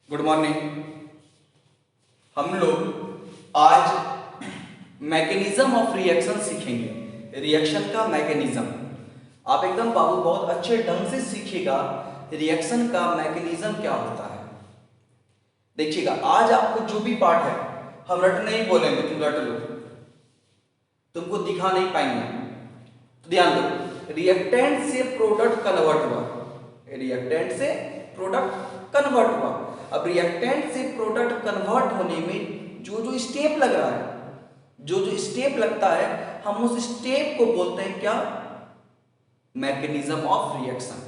Good morning. हम लोग आज मैकेनिज्म ऑफ रिएक्शन सीखेंगे। रिएक्शन का मैकेनिज्म आप एकदम बाबू बहुत अच्छे ढंग से सीखिएगा। रिएक्शन का मैकेनिज्म क्या होता है देखिएगा। आज आपको जो भी पार्ट है हम रट नहीं बोलेंगे, तुम रट लो, तुमको दिखा नहीं पाएंगे। तो ध्यान दो, रिएक्टेंट से प्रोडक्ट कन्वर्ट हुआ, रिएक्टेंट से प्रोडक्ट कन्वर्ट हुआ। अब रिएक्टेंट से प्रोडक्ट कन्वर्ट होने में जो जो स्टेप लग रहा है, जो जो स्टेप लगता है, हम उस स्टेप को बोलते हैं क्या? Mechanism of reaction.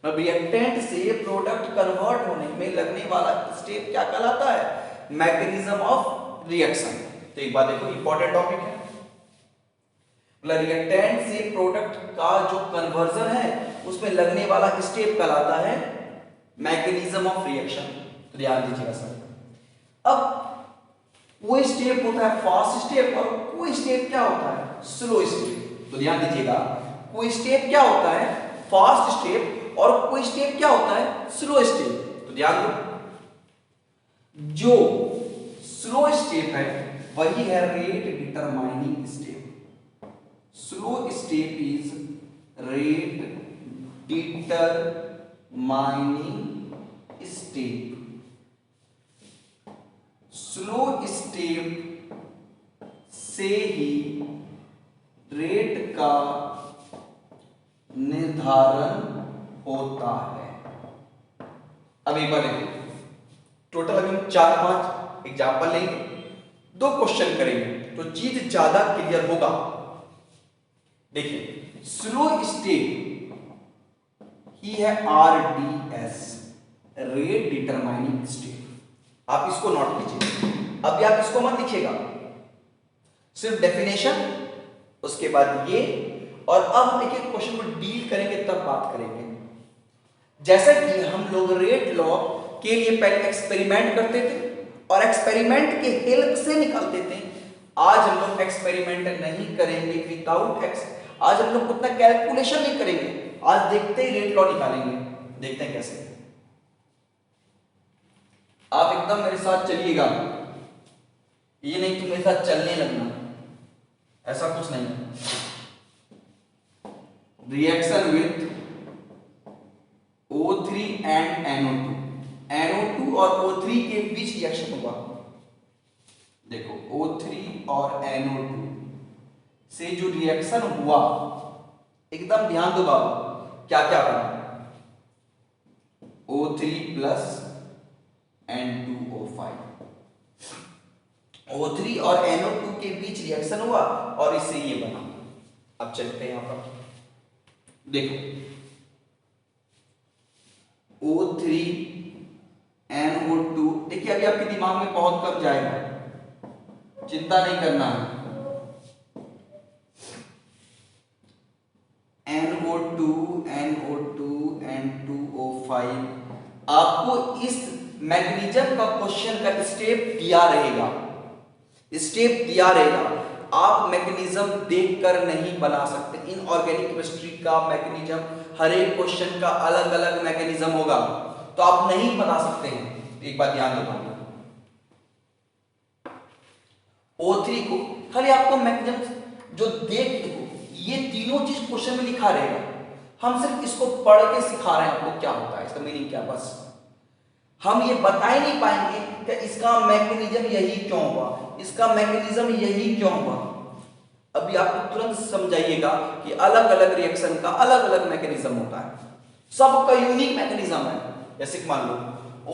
अब रिएक्टेंट से प्रोडक्ट कन्वर्ट होने में लगने वाला स्टेप क्या कहलाता है? Mechanism of reaction. तो एक बात देखो, इंपॉर्टेंट टॉपिक है। रिएक्टेंट से प्रोडक्ट का जो कन्वर्जन है उसमें लगने वाला स्टेप कहलाता है मैकेनिज्म ऑफ रिएक्शन। तो ध्यान दीजिएगा सर। अब कोई स्टेप होता है फास्ट स्टेप और कोई स्टेप क्या होता है? Slow step. तो ध्यान दीजिएगा, कोई स्टेप क्या होता है? फास्ट स्टेप, और कोई स्टेप क्या होता है? Slow step. तो ध्यान दो, जो स्लो स्टेप है वही है rate determining step. Slow step is rate determining step. Slow step से ही रेट का निर्धारण होता है। अब एक बार देखो, टोटल अभी हम 4-5 एग्जाम्पल लेंगे, 2 क्वेश्चन करेंगे तो चीज ज्यादा क्लियर होगा। देखिए, स्लो स्टेप ही है RDS, रेट डिटरमाइनिंग स्टेप। आप इसको नोट कीजिए। अभी आप इसको मत लिखिएगा, सिर्फ डेफिनेशन, उसके बाद ये, और अब हम एक एक क्वेश्चन को डील करेंगे, तब बात करेंगे। जैसा कि हम लोग रेट लॉ के लिए पहले एक्सपेरिमेंट करते थे और एक्सपेरिमेंट के हेल्प से निकालते थे। आज हम लोग एक्सपेरिमेंट नहीं करेंगे विदाउट आज हम लोग उतना कैलकुलेशन नहीं करेंगे। आज देखते ही रेट लॉ निकालेंगे। देखते हैं कैसे। आप एकदम मेरे साथ चलिएगा, ये नहीं कि मेरे साथ चलने लगना, ऐसा कुछ नहीं है। Reaction with O3 and NO2, NO2 और O3 के बीच रिएक्शन हुआ। देखो, O3 और NO2 से जो रिएक्शन हुआ, एकदम ध्यान दो बाबू, क्या क्या बना? O3 plus N2O5। O3 और NO2 के बीच रिएक्शन हुआ और इससे ये बना। अब चलते हैं यहां पर, देखो, O3 NO2, देखिए अभी आपके दिमाग में बहुत कम जाएगा, चिंता नहीं करना है। NO2 NO2 N2O5, आपको इस मैकेनिज्म का क्वेश्चन का स्टेप दिया रहेगा, स्टेप दिया रहेगा। आप मैकेनिज्म देखकर नहीं बना सकते। इनऑर्गेनिक केमिस्ट्री का मैकेनिज्म, हर एक क्वेश्चन का अलग अलग मैकेनिज्म होगा, तो आप नहीं बना सकते हैं। एक बात ध्यान रखना, O3 को खाली आपको मैकेनिज्म जो देख, ये तीनों चीज क्वेश्चन में लिखा रहेगा, हम सिर्फ इसको पढ़ के सिखा रहे हैं आपको क्या होता है, इसका मीनिंग क्या। बस हम ये बता ही नहीं पाएंगे कि इसका मैकेनिज्म यही क्यों हुआ, इसका मैकेनिज्म यही क्यों हुआ। अभी आप तुरंत समझाइएगा कि अलग अलग रिएक्शन का अलग अलग मैकेनिज्म होता है, सबका यूनिक मैकेनिज्म है। जैसे कि मान लो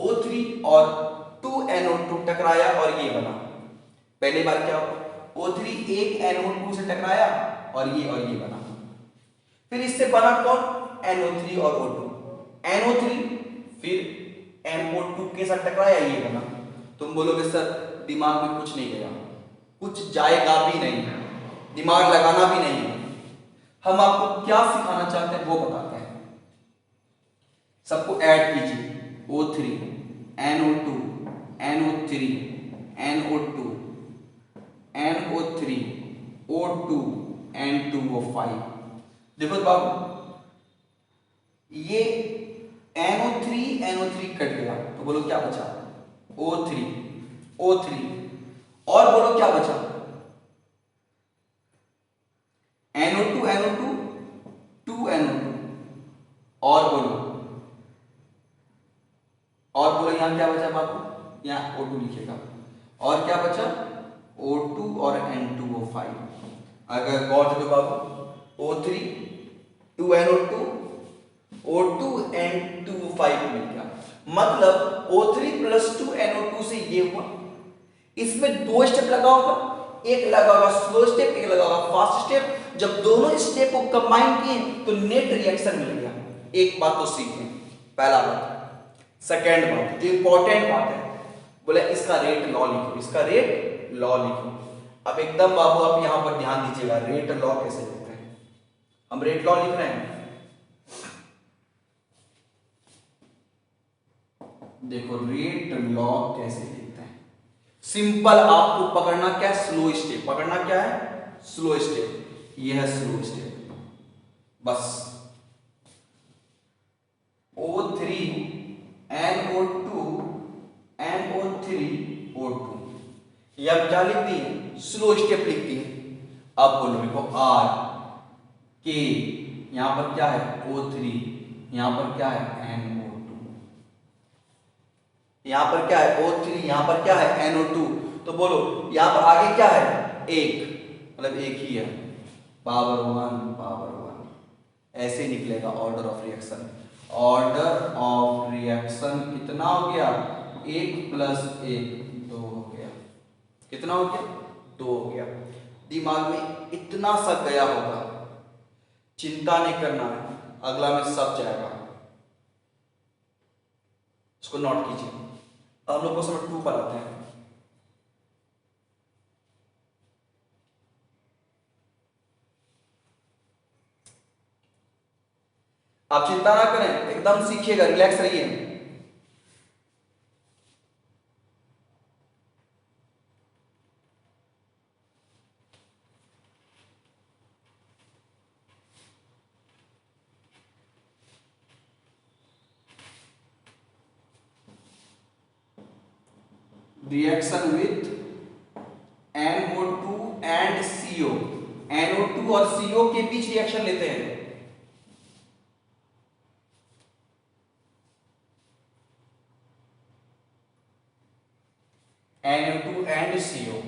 O3 और 2NO2 टकराया और ये बना। पहली बार क्या हुआ? O3 एक NO2 से टकराया और ये बना। फिर इससे बना कौन? NO3 और O2। NO3 फिर NO2 के साथ टकराया, ये बना। तुम बोलोगे सर दिमाग में कुछ नहीं गया, कुछ जाएगा भी नहीं, दिमाग लगाना भी नहीं। हम आपको क्या सिखाना चाहते हैं वो बताते हैं। सबको ऐड कीजिए, O3 NO2 NO3 NO2 NO3 O2 N2O5। देखो बाबू, ये NO3 NO3 कट गया तो बोलो क्या बचा? O3 O3 और बोलो क्या बचा, NO2 NO2 2NO2 और बोलो यहां क्या बचा बाबू, यहां O2 लिखेगा और क्या बचा O2 और N2O5। अगर गौर से बाबू O3 2NO2 O2 N2O5 मिल गया, मतलब O3 + 2NO2 से ये हुआ। इसमें दो स्टेप लगा होगा, एक लगा होगा स्लो स्टेप, एक लगा होगा फास्ट स्टेप। जब दोनों स्टेप को कंबाइन किए तो नेट रिएक्शन मिल गया। एक बात तो सीखें, पहला बात। सेकेंड बात जो इंपॉर्टेंट बात है, बोले इसका रेट लॉ लिखो, इसका रेट लॉ लिखो। अब एकदम बाबू आप यहां पर ध्यान दीजिएगा, रेट लॉ कैसे लिखते हैं। हम रेट लॉ लिख रहे हैं, देखो रेट लॉ कैसे लिखते हैं। सिंपल आपको पकड़ना क्या है, स्लो स्टेप पकड़ना क्या है, स्लो स्टेप। यह है स्लो स्टेप, बस O3 NO2 NO3 O2, ये अब क्या लिख दी है, स्लो स्टेप लिख दी है। अब बोलो देखो R K, यहां पर क्या है O3, यहां पर क्या है NO2, यहां पर क्या है O3, यहां पर क्या है NO2। तो बोलो यहां पर आगे क्या है, एक, मतलब एक ही है, पावर 1 ऐसे निकलेगा order of reaction. Order of reaction कितना हो गया, 1 + 1 2 हो गया। कितना हो गया, 2 हो गया। दिमाग में इतना सा गया होगा, चिंता नहीं करना है, अगला में सब जाएगा। इसको नोट कीजिए। हम लोग क्वेश्चन नंबर 2 पर आते हैं। आप चिंता ना करें, एकदम सीखिएगा, रिलैक्स रहिए। Reaction with NO2 and CO, NO2 और CO के बीच रिएक्शन लेते हैं। NO2 एंड CO,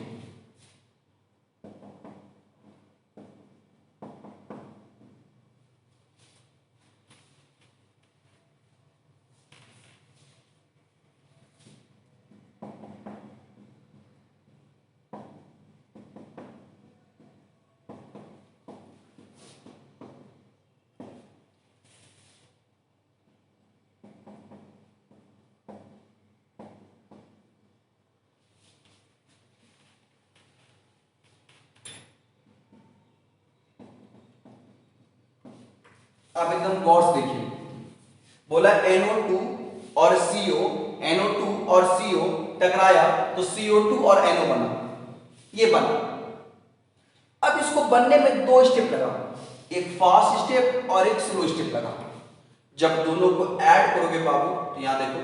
आप एकदम गौर से देखिए। बोला NO2 और CO, NO2 और CO टकराया तो CO2 और NO बना, ये बना। अब इसको बनने में 2 स्टेप लगा, एक फास्ट स्टेप और एक स्लो स्टेप लगा। जब दोनों को ऐड करोगे बाबू तो यहां देखो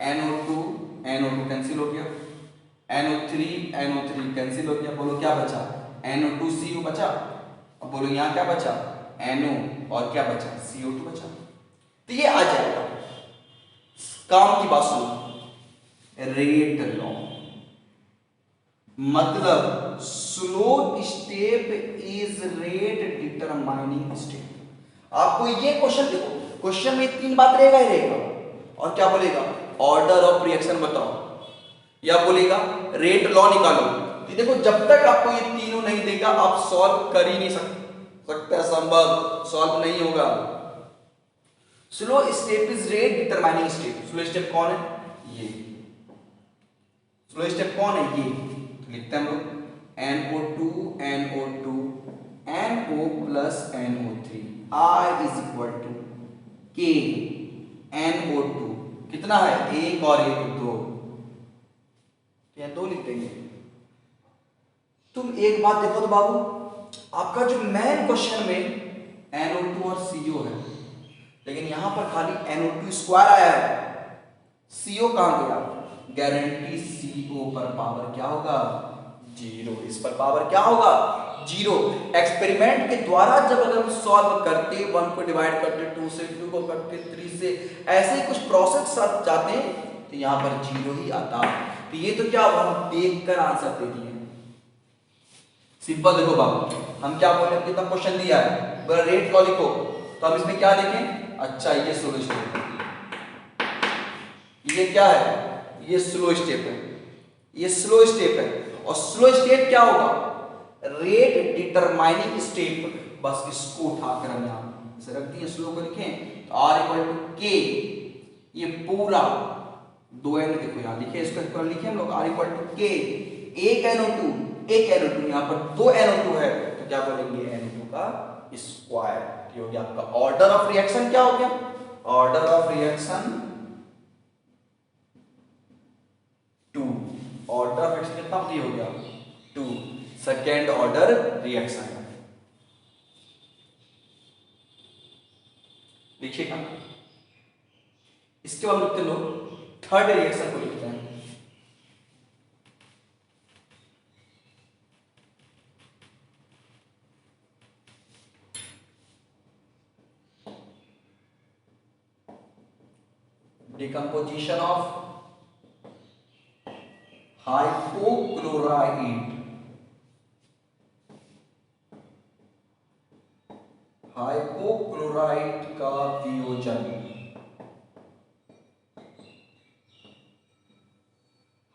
NO2 NO2 कैंसिल हो गया, NO3 कैंसिल हो गया। बोलो क्या बचा, NO2 CO बचा। अब बोलो यहां क्या बचा, NO और क्या बचा, CO2 बचा। तो ये आ जाएगा। काम की बात सुनो, रेट लॉ मतलब slow step is rate determining step. आपको ये क्वेश्चन देखो, क्वेश्चन में 3 बात रहेगा ही रहेगा। और क्या बोलेगा, ऑर्डर ऑफ रिएक्शन बताओ, या बोलेगा रेट लॉ निकालो। तो देखो जब तक आपको ये तीनों नहीं देगा आप सॉल्व कर ही नहीं सकते, संभव सॉल्व नहीं होगा। Slow step is rate determining step. Slow step कौन है, ये स्लो स्टेप कौन है, ये लिखते हैं हम लोग NO2 NO2 NO + NO3 I = K NO2 कितना है, 1 और 1 2, तो यहां 2 लिख देंगे। तुम एक बात देखो तो बाबू, आपका जो मेन क्वेश्चन में NO2 और CO है, लेकिन यहां पर खाली NO2 स्क्वायर आया है, CO कहां गया, गारंटी CO पर पावर क्या होगा, 0। इस पर पावर क्या होगा, 0। एक्सपेरिमेंट के द्वारा जब अगर हम सॉल्व करते, 1 को डिवाइड करते 2 से, 2 को करते 3 से, ऐसे ही कुछ प्रोसेस साथ जाते हैं तो यहाँ पर 0 ही आता। तो ये तो क्या हुआ, हम देखकर आंसर दे दिए। सिंपल। देखो बाबू, हम क्या बोले, कितना क्वेश्चन दिया है, बोला रेट को लिखो, तो हम इसमें क्या देखें, अच्छा ये स्लो स्टेप है, ये क्या है, ये स्लो स्टेप है, ये स्लो स्टेप है। और स्लो स्टेप क्या होगा, रेट डिटरमाइनिंग स्टेप। बस इसको उठाकर हम यहां इसे रख दिए, स्लो को लिखें तो R इक्वल टू K, ये पूरा 2n, देखो यहां लिखे, इसको लिखे हम लोग R इक्वल टू K, एक NO2, एक NO2, यहां पर 2 NO2 है तो क्या बोलेंगे, NO2 का स्क्वायर। ये हो गया आपका ऑर्डर ऑफ रिएक्शन। क्या हो गया, order of reaction 2। Order of reaction कितना हो गया, 2, सेकेंड ऑर्डर रिएक्शन। लिखिएगा, इसके बाद लिखते लोग थर्ड रिएक्शन को लिखते हैं। डिकम्पोजिशन ऑफ हाइपोक्लोराइड, हाइपोक्लोराइड का वियोजन,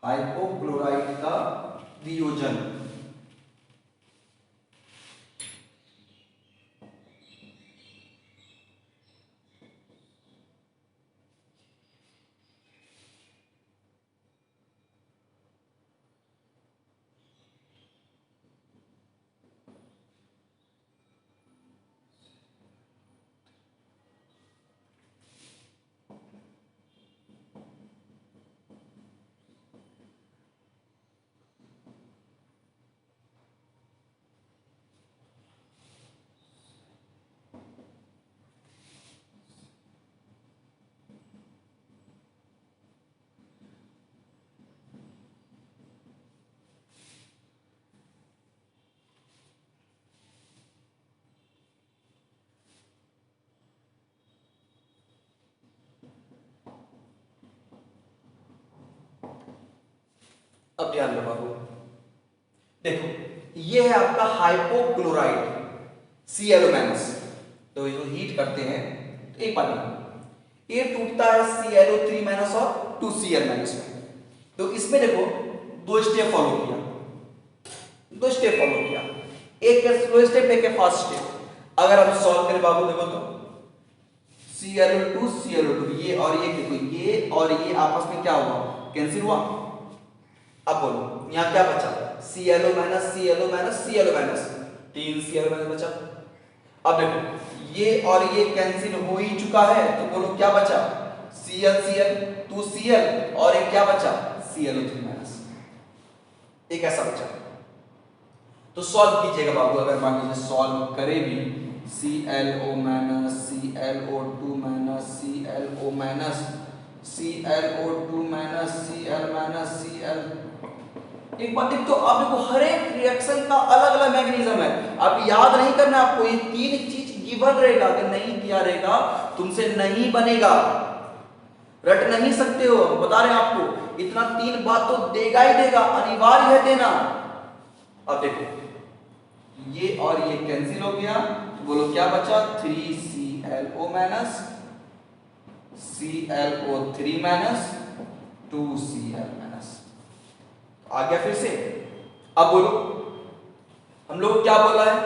हाइपोक्लोराइड का वियोजन। अब ध्यान रखो, देखो ये है आपका हाइपोक्लोराइड ClO-। तो जो हीट करते हैं तो एक बात ये टूटता है ClO3- और 2Cl- में। तो इसमें देखो दो स्टेप फॉलो किया, दो स्टेप फॉलो किया, एक है स्लो स्टेप, एक है फास्ट स्टेप। अगर हम सॉल्व करें बाबू, देखो तो ClO2 ये और ये, देखो ये और ये आपस में क्या हुआ, कैंसिल हुआ। अब बोलो यहां क्या बचा, ClO-, 3 ClO- बचा। अब देखो ये और ये कैंसिल हो ही चुका है, तो बोलो क्या बचा, Cl 2Cl और एक क्या बचा, ClO3-, एक ऐसा बचा। तो सॉल्व कीजिएगा बाबू, अगर मान लीजिए सॉल्व करें भी, ClO-, ClO2-, ClO2-, Cl-, एक बात देखो, आप देखो हर एक रिएक्शन का अलग अलग मैकेनिज्म है। अब याद नहीं करना आपको, ये तीन चीज गिवन रहेगा, अगर नहीं दिया रहेगा तुमसे नहीं बनेगा, रट नहीं सकते हो, बता रहे हैं आपको, इतना 3 बात तो देगा ही देगा, अनिवार्य है देना। अब देखो ये और ये कैंसिल हो गया, बोलो क्या बचा, 3ClO-, ClO3-, 2Cl-। आ गया फिर से। अब बोलो हम लोग क्या बोला है,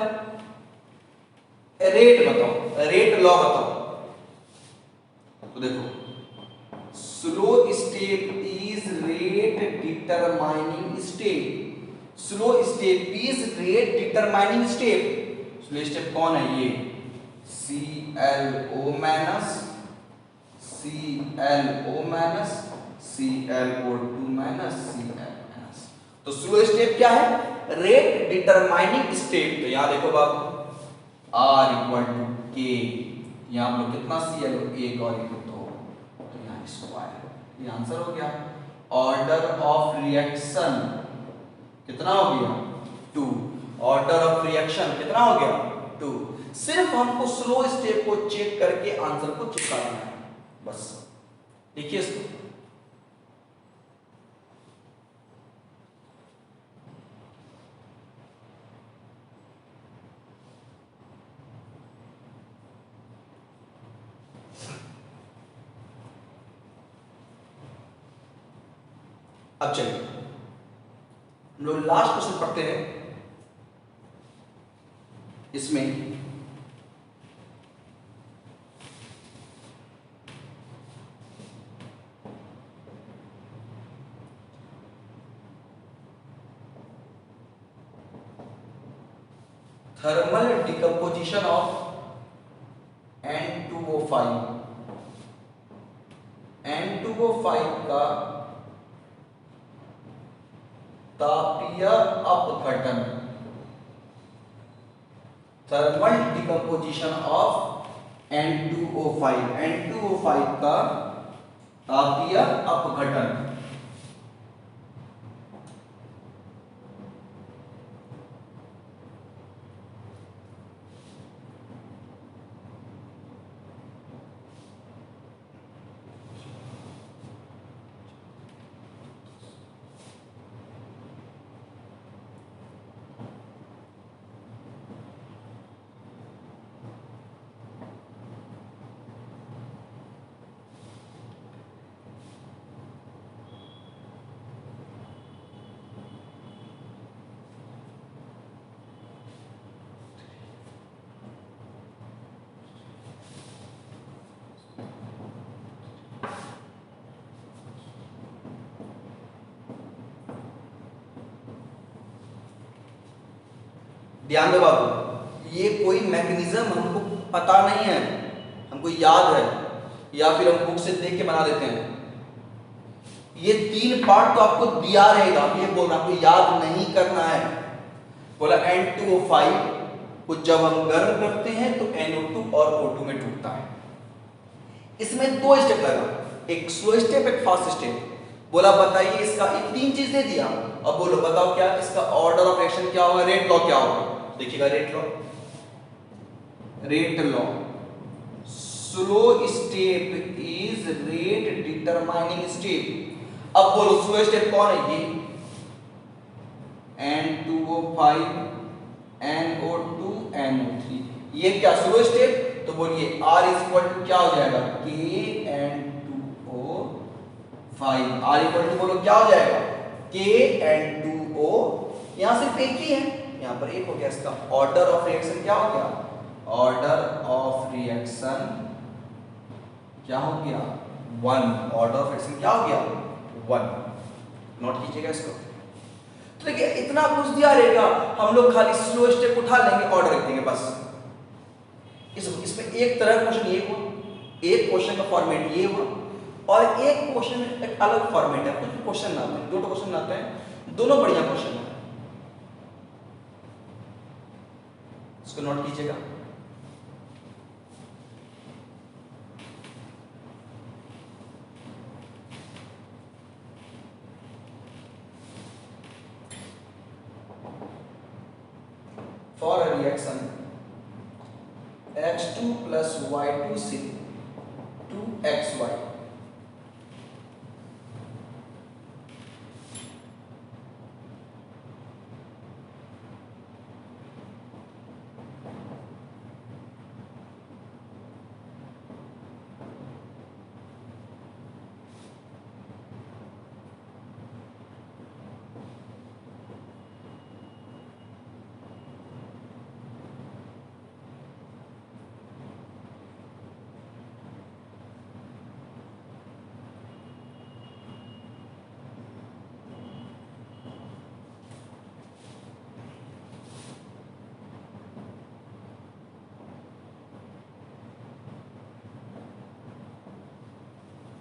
रेट बताओ, रेट लॉ बताओ। तो देखो slow step is rate determining step, slow step is rate determining step. Slow step कौन है, ये ClO-, ClO-, ClO2-, Cl-। तो स्लो स्टेप क्या है, रेट डिटरमाइनिंग स्टेप। तो यहां देखो बाबू R इक्वल टू K, यहां पर कितना ClO, एक और एक 2, तो यहां स्क्वायर, ये आंसर हो गया। ऑर्डर ऑफ रिएक्शन कितना हो गया 2, ऑर्डर ऑफ रिएक्शन कितना हो गया 2। सिर्फ हमको स्लो स्टेप को चेक करके आंसर को चिपकाना है बस। देखिए इसको, अब चलिए हम लोग लास्ट क्वेश्चन पढ़ते हैं। इसमें thermal decomposition of N2O5, N2O5 का तापीय अपघटन, thermal decomposition of N2O5, N2O5 का तापीय अपघटन। ध्यान दो बाबू, ये कोई मैकेनिज्म हमको पता नहीं है, हमको याद है या फिर हम बुक से देख के बना देते हैं। ये 3 पार्ट तो आपको दिया रहेगा, ये बोलना आपको याद नहीं करना है। बोला N2O5 को जब हम गर्म करते हैं तो NO2 और O2 में टूटता है। इसमें 2 स्टेप लगा, एक स्लो स्टेप एक फास्ट स्टेप। बोला बताइए इसका, ये 3 चीज दे दिया। अब बोलो बताओ क्या इसका ऑर्डर ऑफ रिएक्शन क्या होगा, रेट लॉ क्या होगा। देखिएगा rate law, slow step is rate determining step. अब बोलो स्लो स्टेप कौन है, ये N2O5 NO2 NO3, ये क्या स्लो स्टेप। तो बोलिए R इज इक्वल टू क्या हो जाएगा KN2O5, R इक्वल टू बोलो क्या हो जाएगा KN2O, यहां सिर्फ एक ही है, यहां पर एक हो गया। इसका ऑर्डर ऑफ रिएक्शन क्या हो गया, ऑर्डर ऑफ रिएक्शन क्या हो गया 1, ऑर्डर ऑफ रिएक्शन क्या हो गया 1। नोट कीजिएगा इसको। तो देखिए इतना कुछ दिया रहेगा, हम लोग खाली स्लो स्टेप उठा लेंगे, ऑर्डर रख देंगे बस। इसमें एक तरह का क्वेश्चन ये हुआ, एक क्वेश्चन का फॉर्मेट ये हुआ, और एक क्वेश्चन में एक अलग फॉर्मेट है। कुछ क्वेश्चन ना आते हैं, 2 क्वेश्चन आते हैं, दोनों बढ़िया क्वेश्चन है। इसको नोट कीजिएगा। For a reaction X2 plus Y2 से 2XY,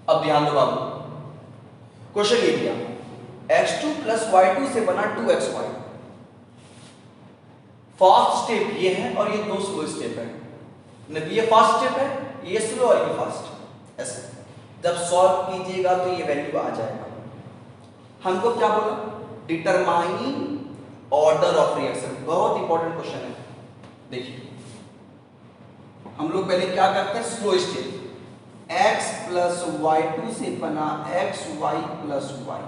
अब ध्यान दो बाबू, क्वेश्चन ये दिया X2 plus Y2 से बना 2XY। फास्ट स्टेप ये है और ये 2 स्लो स्टेप है। ये फास्ट स्टेप है, ये स्लो और ये फास्ट। ऐसे जब सॉल्व कीजिएगा तो ये वैल्यू आ जाएगा। हमको क्या बोला, डिटरमाइन ऑर्डर ऑफ रिएक्शन, बहुत इंपॉर्टेंट क्वेश्चन है। देखिए हम लोग पहले क्या करते हैं, slow step, x plus y two से बना एक्स वाई प्लस वाई।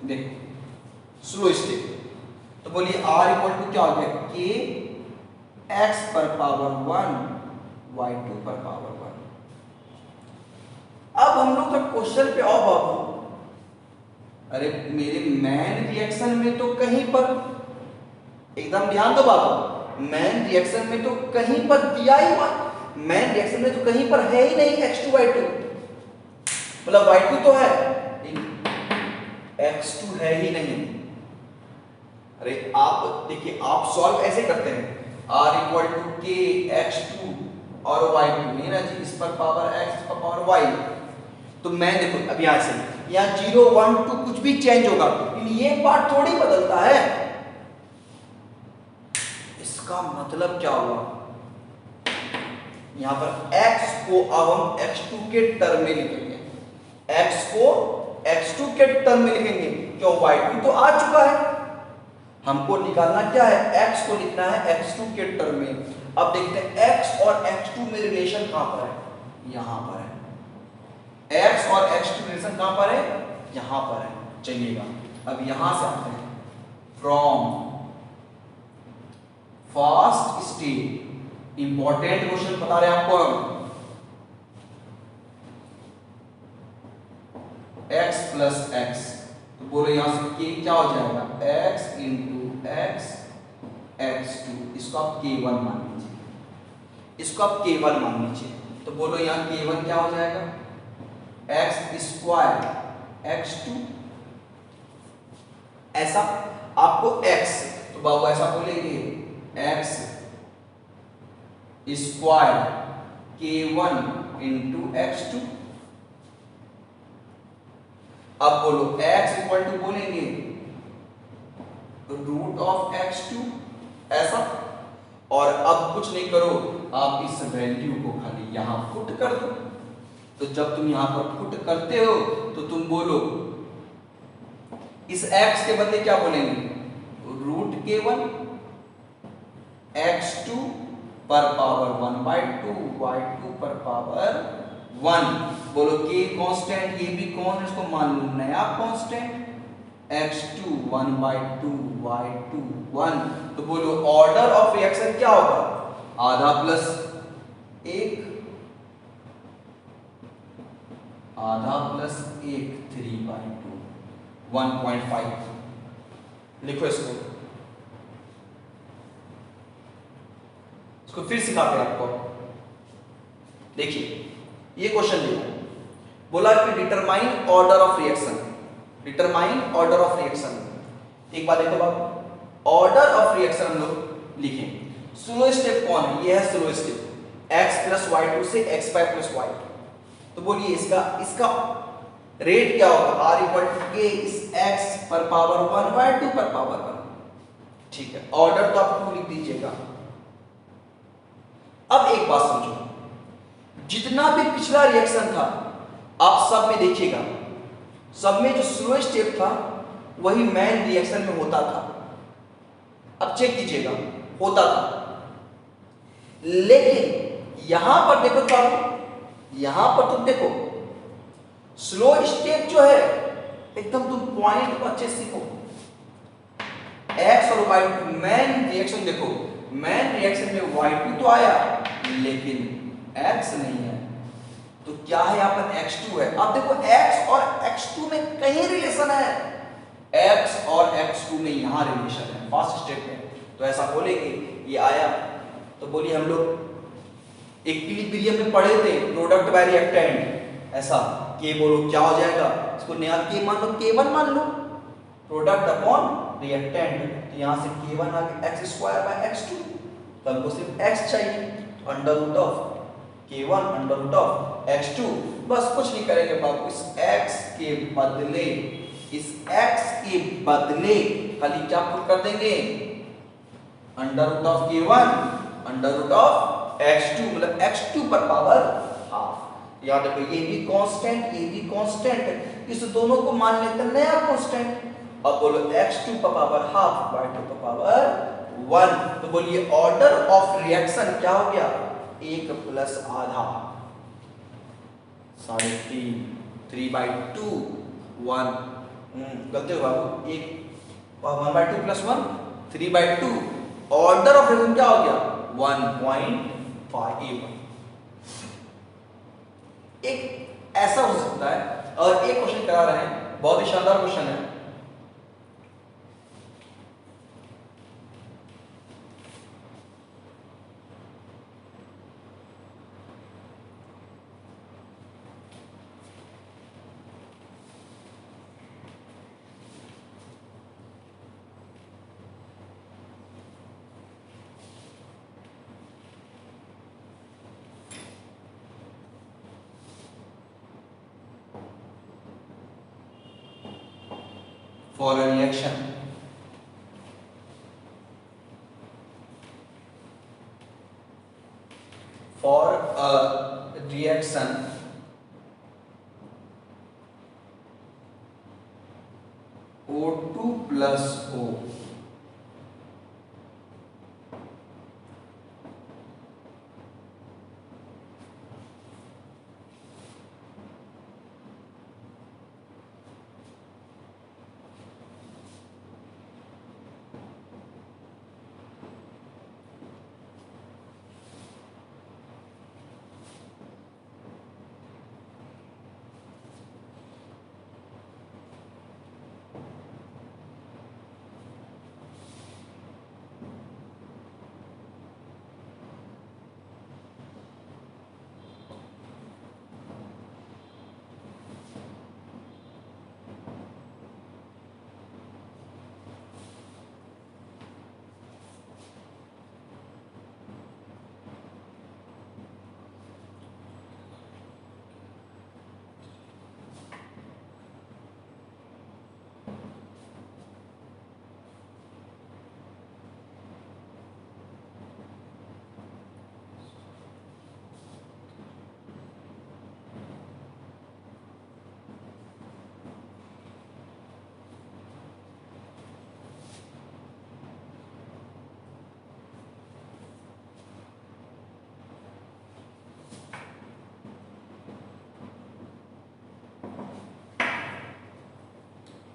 देखो स्लो स्टेप, तो बोलिए r इक्वल टू क्या हो गया, k x पर पावर 1 y2 पर पावर 1। अब हम लोग का क्वेश्चन पे आओ बाबू, अरे मेरे मैन रिएक्शन में तो कहीं पर, एकदम ध्यान दो बाबू, मैन रिएक्शन में तो कहीं पर दिया ही हुआ, मैन रिएक्शन में तो कहीं पर है ही नहीं x2 y2, मतलब y2 तो है x2 है ही नहीं। अरे आप देखिए, आप सॉल्व ऐसे करते हैं, r equal to k x2 और y2 नहीं ना जी, इस पर पावर x, इस पर पावर y। तो मैं देखो अब यहां से यहाँ 0 1 2 कुछ भी चेंज होगा, लेकिन ये पार्ट थोड़ी बदलता है। इसका मतलब क्या हुआ, यहां पर x को अब हम x2 के टर्म में लिखेंगे, x को x2 के टर्म में लिखेंगे, क्यों, y2 तो आ चुका है, हमको निकालना क्या है, x को लिखना है x2 के टर्म में। अब देखते हैं x और x2 में रिलेशन कहां पर है, यहां पर है, x और x2 रिलेशन कहां पर है, यहां पर है। चलिएगा अब यहां से आते हैं, from first step, important question बता रहे हैं आपको हम, x प्लस x, तो बोलो यहां से k क्या हो जाएगा, x इंटू x x2, इसको आप k1 मान लीजिए, इसको आप k1 मान लीजिए। तो बोलो यहां k1 क्या हो जाएगा, x स्क्वायर x2, ऐसा आपको x, तो बाबू ऐसा बोलेंगे x square k1 into x2। अब बोलो x इक्वल टू बोलेंगे रूट ऑफ x2, ऐसा, और अब कुछ नहीं करो, आप इस वैल्यू को खाली यहां पुट कर दो। तो जब तुम यहां पर पुट करते हो तो तुम बोलो इस x के बदले क्या बोलेंगे, रूट k1 x2 पर पावर 1/2 y2 पर पावर 1। बोलो k कांस्टेंट, ये भी कांस्टेंट, इसको मान लो नया कांस्टेंट, x2 1/2 y2 1। तो बोलो ऑर्डर ऑफ रिएक्शन क्या होगा, आधा प्लस 1, आधा प्लस 1 3/2 1.5। लिखो इसको फिर सिखाते हैं आपको। देखिए ये क्वेश्चन दिया, बोला कि determine order of reaction, determine order of reaction. एक बात देखो बाबू, ऑर्डर ऑफ रिएक्शन हम लोग लिखें, स्लो स्टेप कौन है, ये है slow step, x plus y2 से x5 प्लस y2। तो बोलिए इसका रेट क्या होगा, r इक्वल टू k इस x पर पावर 1/2 पर पावर 1। ठीक है, ऑर्डर तो आप 2 लिख दीजिएगा। अब एक बात समझो, जितना भी पिछला रिएक्शन था आप सब में देखिएगा, सब में जो स्लो स्टेप था वही मेन रिएक्शन में होता था। अब चेक कीजिएगा, होता था, लेकिन यहां पर देखो तो यहां पर तुम देखो स्लो स्टेप जो है एकदम तुम पॉइंट को अच्छे से सीखो, x और y2 मेन रिएक्शन देखो, मेन रिएक्शन में y2 तो आया लेकिन x नहीं है, तो क्या है यहाँ पर x2 है। अब देखो x और x2 में कहीं रिलेशन है, x और x2 में यहाँ रिलेशन है फर्स्ट स्टेप में, तो ऐसा बोलेंगे ये आया। तो बोलिए हम लोग इक्विलिब्रियम में पढ़े थे प्रोडक्ट बाय रिएक्टेंट, ऐसा k बोलो क्या हो जाएगा, इसको नया k मान लो, k1 मान लो, प्रोडक्ट अपॉन रिएक्टेंट, तो यहाँ से k1 आ गया x स्क्वायर बाय x2, तो हमको सिर्फ x चाहिए, under root of k1 under root of x2, बस कुछ नहीं करेंगे बाबू, इस x के बदले, इस x के बदले खाली क्या पुट कर देंगे, under root of k1 under root of x2, मतलब x2 पर पावर हाफ। याद देखो ये भी कांस्टेंट, ये भी कांस्टेंट, इस दोनों को मान लेते हैं नया कांस्टेंट। अब बोलो x to power half y to power 1, तो बोलिए ऑर्डर ऑफ रिएक्शन क्या हो गया, 1 प्लस आधा, 3.5, 3/2, 1, गलती हो बाबू, 1/2 प्लस 1, 3/2, ऑर्डर ऑफ रिएक्शन क्या हो गया 1.5। एक ऐसा हो सकता है, और एक क्वेश्चन करा रहे हैं, बहुत ही शानदार क्वेश्चन है। For a reaction, O2 plus O,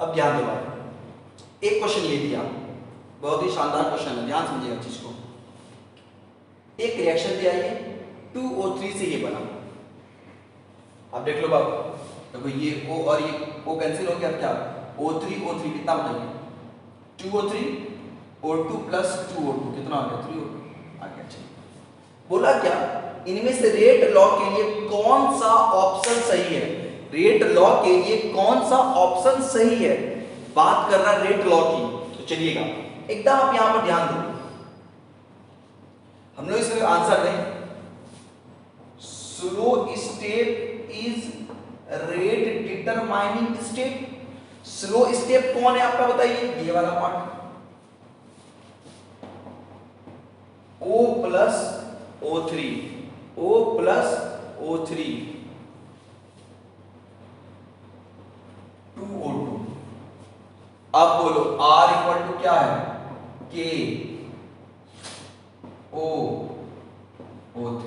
अब ध्यान दो भाई, एक क्वेश्चन ले दिया, बहुत ही शानदार क्वेश्चन है, ध्यान समझिएगा चीज को। एक रिएक्शन दिया ये 2O3 से ये बना, अब देख लो बाबू, देखो ये O और ये O कैंसिल हो गया, क्या O3 O3 कितना बताइए, 2O3 O2 प्लस 2O2 कितना आ गया 3O2 आ गया। अच्छा बोला क्या, इनमें से रेट लॉ के लिए कौन सा ऑप्शन सही है, रेट लॉ के लिए कौन सा ऑप्शन सही है, बात कर रहा है रेट लॉ की। तो चलिएगा एकदम आप यहां पर ध्यान दो, हम लोग इसका आंसर दें, slow step is rate determining step. Slow step कौन है आपका बताइए, ये वाला part O plus O3, O plus O3 2O2। अब बोलो R इक्वल टू क्या है, K O O3।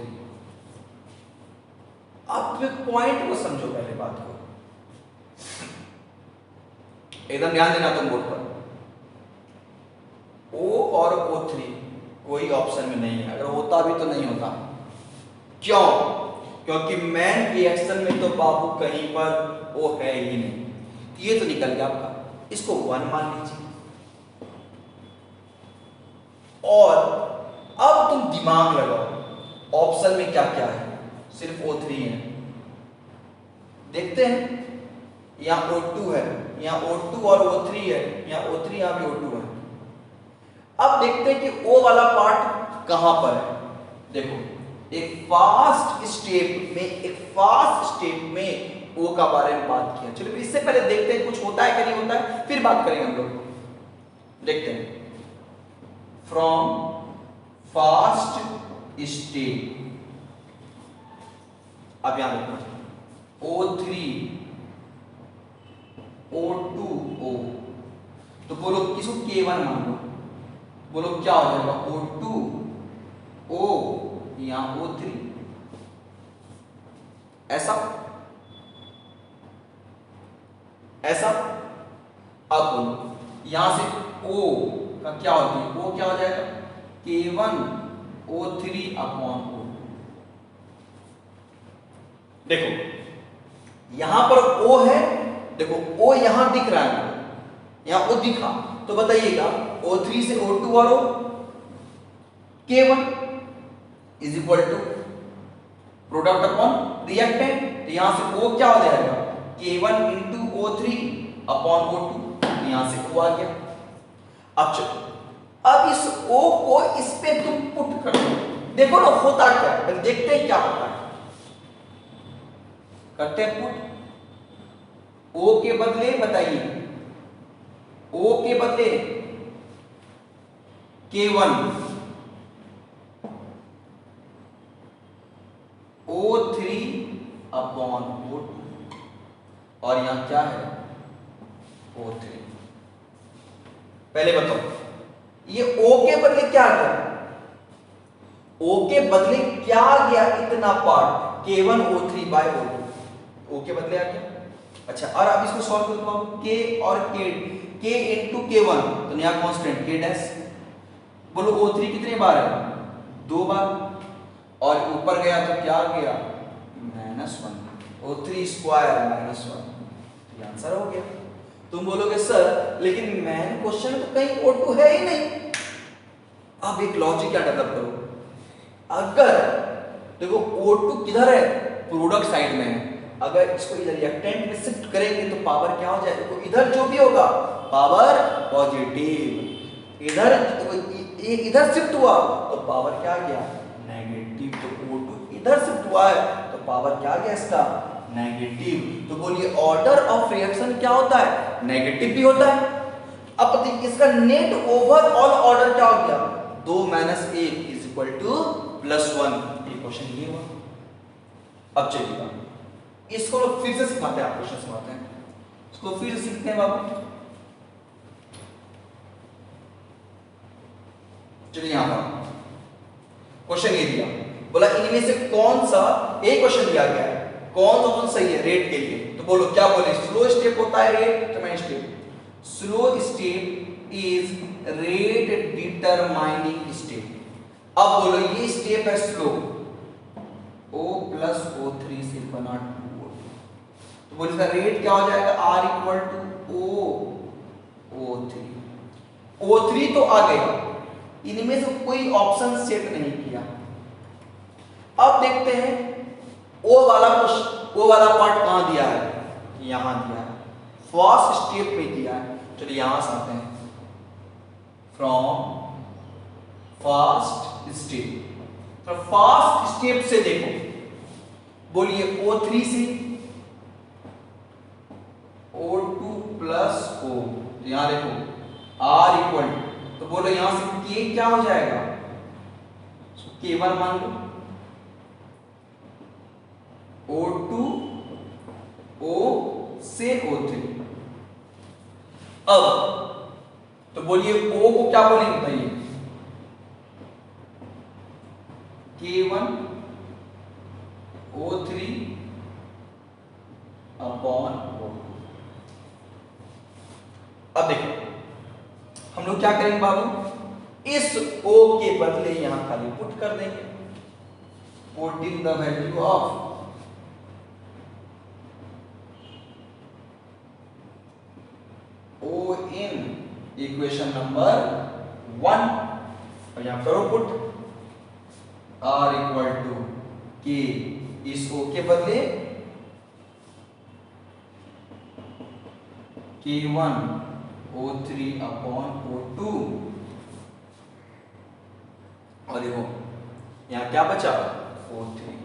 अब तुम्हें पॉइंट को समझो, पहले बात को एकदम ध्यान देना तुम बोर्ड पर, O और O3 कोई ऑप्शन में नहीं है, अगर होता भी तो नहीं होता, क्यों, क्योंकि मेन रिएक्शन में तो बाबू कहीं पर O है ही नहीं, ये तो निकल गया आपका, इसको 1 मान लीजिए। और अब तुम दिमाग लगाओ, ऑप्शन में क्या क्या है, सिर्फ O3 है, देखते हैं, यहां O2 है, यहां O2 और O3 है, यहां O3 यहां भी O2 है। अब देखते हैं कि O वाला पार्ट कहां पर है, देखो एक फास्ट स्टेप में O का बारे में बात किया। चलो इससे पहले देखते हैं कुछ होता है कि नहीं होता है, फिर बात करेंगे हम लोग, देखते हैं। फ्रॉम फास्ट स्टेप अब यहां देखो O3 O2O, तो बोलो किसको K1 मान लो, बोलो क्या हो जाएगा O2O यहां O3, ऐसा ऐसा। अब बोलो यहां से O का क्या होती है, O क्या हो जाएगा K1 O3 अपॉन O2। देखो यहां पर O है, देखो O यहां दिख रहा है, यहां O दिखा, तो बताइएगा O3 से O2 और O K1 is equal to product upon reactant, तो यहां से O क्या हो जाएगा K1 into O3 upon O2, यहां से O आ गया। अब चलो, अब इस O को इस पे तुम पुट कर दो, देखो ना होता क्या है, देखते हैं क्या होता है। करते हैं पुट, O के बदले बताइए, O के बदले K1 O3 अपॉन O2, और यहां क्या है O3। पहले बताओ ये O के बदले क्या गया, O के बदले क्या गया, इतना part K1 O3 bye O2, O के बदले आ गया। अच्छा, और अब इसको सॉल्व कर दो, K और K इंटू K1, तो नया कांस्टेंट K डैश, बोलो O3 कितने बार है 2 बार, और ऊपर गया तो क्या गया -1, O3 स्क्वायर -1, ये आंसर हो गया। तुम बोलोगे सर लेकिन मैन क्वेश्चन में तो कहीं O2 है ही नहीं। अब एक लॉजिक क्या डेवलप करो, अगर देखो O2 किधर है, प्रोडक्ट साइड में है, अगर इसको इधर रिएक्टेंट में शिफ्ट करेंगे तो पावर क्या हो जाएगा, तो इधर जो भी होगा पावर पॉजिटिव, इधर शिफ्ट हुआ तो पावर क्या आ गया नेगेटिव, तो O2 इधर शिफ्ट हुआ है तो पावर क्या आ गया इसका नेगेटिव। तो बोलिए ऑर्डर ऑफ रिएक्शन क्या होता है, नेगेटिव भी होता है। अब देखिए इसका नेट ओवरऑल ऑर्डर क्या हो गया 2 - 1 इज इक्वल टू +1, ये क्वेश्चन ये हुआ। अब चलिए इसको फिर से सिखाते हैं, आप क्वेश्चन सिखाते हैं, इसको फिर से सीखते हैं बाबू। चलिए यहां पर क्वेश्चन ये दिया, बोला इनमें से कौन सा, एक क्वेश्चन दिया गया है, कौन सा ऑप्शन सही है रेट के लिए, तो बोलो क्या बोले, स्लो स्टेप होता है रेट, तो मैं step, slow step is rate determining step. अब बोलो ये स्टेप है स्लो, O + O3 से बना 2O, तो बोलो इसका रेट क्या हो जाएगा R = O3। O3 तो आ गया, इनमें से कोई ऑप्शन सेट नहीं किया। अब देखते हैं O वाला पार्ट कहां दिया है, यहां दिया है, फर्स्ट स्टेप में दिया है। चलिए यहां से आते हैं, फ्रॉम फर्स्ट स्टेप, तो फर्स्ट स्टेप से देखो, बोलिए O3 से O2 + O, तो यहां देखो R = तो बोलो यहां से K क्या हो जाएगा, K1 मान लो, O2 O से O3। अब तो बोलिए O को क्या बोलेंगे बताइए, K1 O3 अपॉन O2। अब देखो हम लोग क्या करेंगे बाबू, इस O के बदले यहां खाली पुट कर देंगे, put in the value of O in equation number 1, और यहां करो पुट R = K, इस O के बदले K1 O3 अपॉन O2, और देखो यहां क्या बचा O3।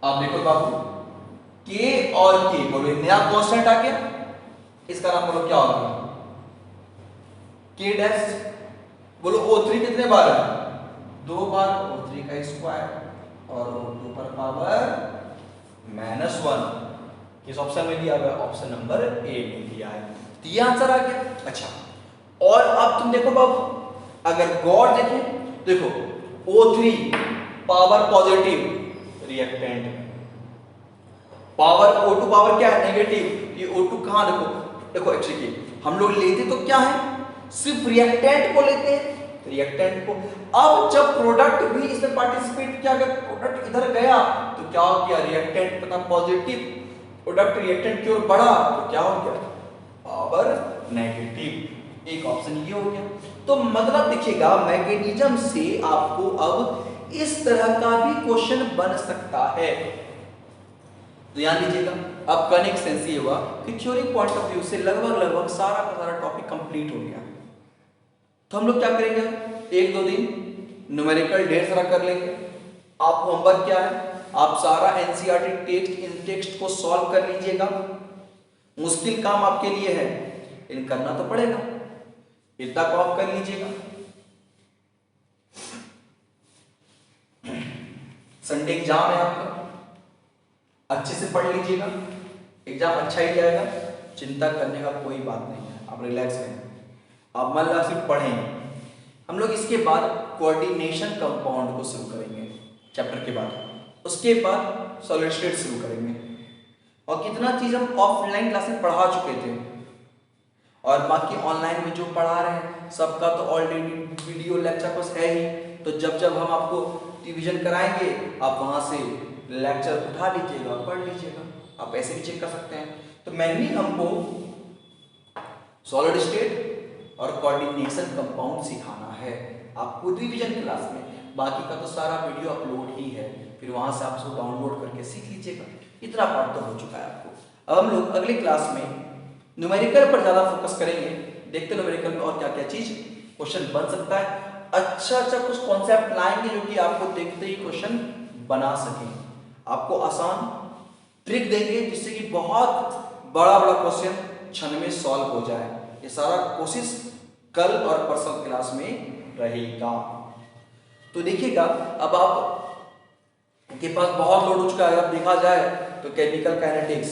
अब देखो बाबू K और K बोलो नया कांस्टेंट आ गया, इसका नाम बोलो क्या होगा K डैश। बोलो O3 कितने बार है 2 बार, O3 का स्क्वायर, और O2 पर पावर -1 किस ऑप्शन में दिया हुआ है? ऑप्शन नंबर ए में दिया है। तो ये आंसर आ गया। अच्छा, और अब तुम देखो बाबू, अगर गौर देखें, देखो O3 power positive reactant, power O2 power क्या है? नेगेटिव। ये O2 कहां देखो एक्चुअली हम लोग लेते तो क्या है? सिर्फ रिएक्टेंट को लेते हैं, रिएक्टेंट को। अब जब प्रोडक्ट भी इसमें पार्टिसिपेट किया, अगर प्रोडक्ट इधर गया तो क्या हो गया? रिएक्टेंट पता पॉजिटिव, प्रोडक्ट रिएक्टेंट की ओर बढ़ा तो क्या हो गया? Power negative. एक ऑप्शन ये हो गया। तो मतलब देखिएगा, मैकेनिज्म से आपको अब इस तरह का भी क्वेश्चन बन सकता है। तो ध्यान दीजिएगा, अब कहने का सेंस ये हुआ कि थ्योरी पॉइंट ऑफ व्यू से लगभग सारा का सारा टॉपिक कंप्लीट हो गया। तो हम लोग क्या करेंगे? एक दो दिन न्यूमेरिकल ढेर सारा कर लेंगे। आप होमवर्क क्या है? आप सारा एनसीईआरटी टेक्स्ट, इन टेक्स्ट को सॉल्व कर लीजिएगा। मुश्किल काम आपके लिए है, लेकिन करना तो पड़ेगा। इतना को आप कर लीजिएगा। संडे एग्जाम है आपका, अच्छे से पढ़ लीजिएगा, एग्जाम अच्छा ही जाएगा। चिंता करने का कोई बात नहीं है, आप रिलैक्स रहें। आप मन लगा सिर्फ पढ़ें। हम लोग इसके बाद कोऑर्डिनेशन कंपाउंड को शुरू करेंगे चैप्टर के बाद, उसके बाद सॉलिड स्टेट शुरू करेंगे। और कितना चीज हम ऑफलाइन क्लास में पढ़ा चुके थे, और बाकी ऑनलाइन में जो पढ़ा रहे हैं सबका तो ऑलरेडी वीडियो लेक्चर बस है ही। तो जब हम आपको रिवीजन कराएंगे, आप वहां से लेक्चर उठा लीजिएगा, पढ़ लीजिएगा। आप ऐसे भी चेक कर सकते हैं। तो मेनली हमको सॉलिड स्टेट और कोऑर्डिनेशन कंपाउंड सिखाना है आपको रिवीजन क्लास में। बाकी का तो सारा वीडियो अपलोड ही है, फिर वहां से आप उसको डाउनलोड करके सीख लीजिएगा। इतना पार्ट तो हो चुका है आपको। अब हम लोग अगले क्लास में न्यूमेरिकल पर ज्यादा फोकस करेंगे। देखते हैं न्यूमेरिकल में और क्या क्या चीज क्वेश्चन बन सकता है। अच्छा कुछ कॉन्सेप्ट लाएंगे जो कि आपको देखते ही क्वेश्चन बना सके। आपको आसान ट्रिक देंगे जिससे कि बहुत बड़ा क्वेश्चन क्षण में सॉल्व हो जाए। ये सारा कोशिश कल और परसों क्लास में रहेगा। तो देखिएगा, अब आप के पास बहुत लोड हो चुका है। अब देखा जाए तो केमिकल काइनेटिक्स,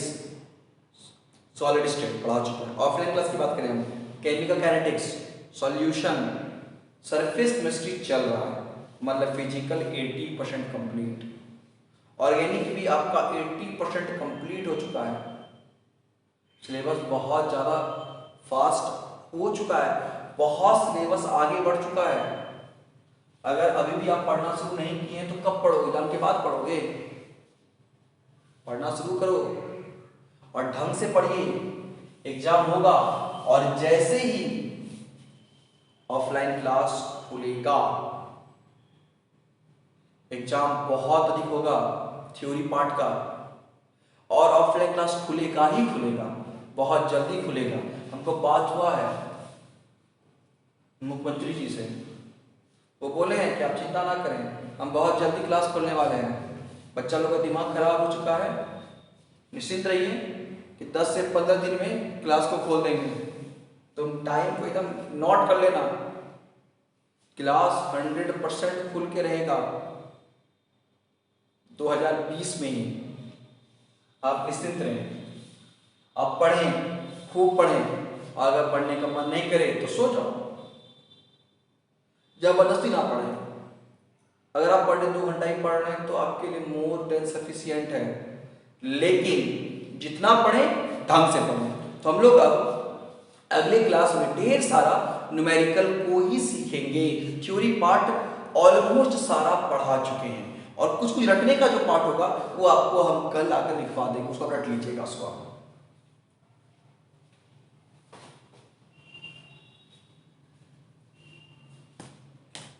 सॉलिड स्टेट पढ़ा चुका है। ऑफलाइन क्लास की बात करें हम, chemical kinetics, solution, surface chemistry चल रहा है, मतलब फिजिकल 80% कंप्लीट। ऑर्गेनिक भी आपका 80% कंप्लीट हो चुका है। सिलेबस बहुत ज़्यादा फास्ट हो चुका है, बहुत सिलेबस आगे बढ़ चुका है। अगर अभी भी आप पढ़ना शुरू नहीं किए हैं तो कब पढ़ोगे? एग्जाम के बाद पढ़ोगे। पढ़ना शुरू करो और ढंग से पढ़िए। एग्जाम होगा और जैसे ही ऑफलाइन क्लास खुलेगा, एग्जाम बहुत अधिक होगा थ्योरी पार्ट का, और ऑफलाइन क्लास खुलेगा ही खुलेगा, बहुत जल्दी खुलेगा। हमको बात हुआ है मुख्यमंत्री जी से, वो बोले हैं कि आप चिंता ना करें, हम बहुत जल्दी क्लास खोलने वाले हैं। बच्चा लोग का दिमाग खराब हो चुका है, निश्चिंत रहिए कि 10 से 15 दिन में क्लास को खोल देंगे। तुम टाइम को एकदम नोट कर लेना, क्लास 100% खुल के रहेगा 2020 में ही। आप निश्चिंत रहें, आप पढ़ें, खूब पढ़ें, और अगर पढ़ने का मन नहीं करे तो सो जाओ, जबरदस्ती ना पढ़ें। अगर आप पढ़ 2 घंटा ही पढ़ रहे हैं तो आपके लिए मोर देन सफिशिएंट है, लेकिन जितना पढ़ें ढंग से पढ़ें। तो हम लोग अब अगले क्लास में ढेर सारा न्यूमेरिकल को ही सीखेंगे। थ्योरी पार्ट ऑलमोस्ट सारा पढ़ा चुके हैं, और कुछ रटने का जो पार्ट होगा वो आपको हम कल आकर लिखवा देंगे, उसको रट लीजिएगा उसको आप।